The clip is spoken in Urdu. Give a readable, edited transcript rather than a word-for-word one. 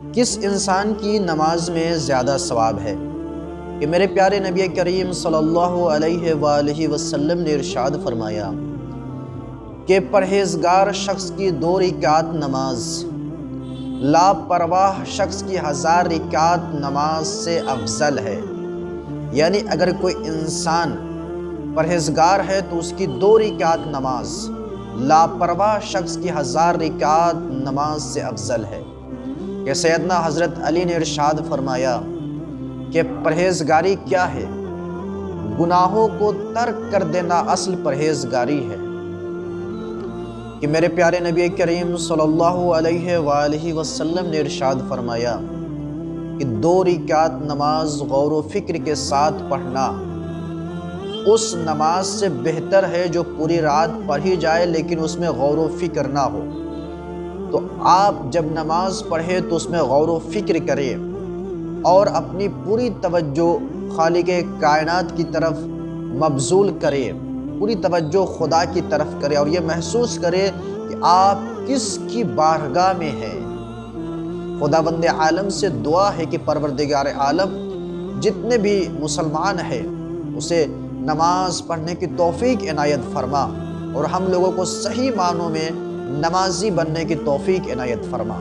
کس انسان کی نماز میں زیادہ ثواب ہے؟ کہ میرے پیارے نبی کریم صلی اللہ علیہ وآلہ وسلم نے ارشاد فرمایا کہ پرہیزگار شخص کی 2 رکعت نماز لاپرواہ شخص کی 1000 رکعت نماز سے افضل ہے۔ یعنی اگر کوئی انسان پرہیزگار ہے تو اس کی 2 رکعت نماز لاپرواہ شخص کی 1000 رکعت نماز سے افضل ہے۔ کہ سیدنا حضرت علی نے ارشاد فرمایا کہ پرہیزگاری کیا ہے؟ گناہوں کو ترک کر دینا اصل پرہیزگاری ہے۔ کہ میرے پیارے نبی کریم صلی اللہ علیہ وآلہ وسلم نے ارشاد فرمایا کہ 2 رکعت نماز غور و فکر کے ساتھ پڑھنا اس نماز سے بہتر ہے جو پوری رات پڑھی جائے لیکن اس میں غور و فکر نہ ہو۔ تو آپ جب نماز پڑھیں تو اس میں غور و فکر کریں اور اپنی پوری توجہ خالق کائنات کی طرف مبذول کریں، پوری توجہ خدا کی طرف کریں اور یہ محسوس کریں کہ آپ کس کی بارگاہ میں ہیں۔ خداوند عالم سے دعا ہے کہ پروردگار عالم جتنے بھی مسلمان ہیں اسے نماز پڑھنے کی توفیق عنایت فرما اور ہم لوگوں کو صحیح معنوں میں نمازی بننے کی توفیق عنایت فرما۔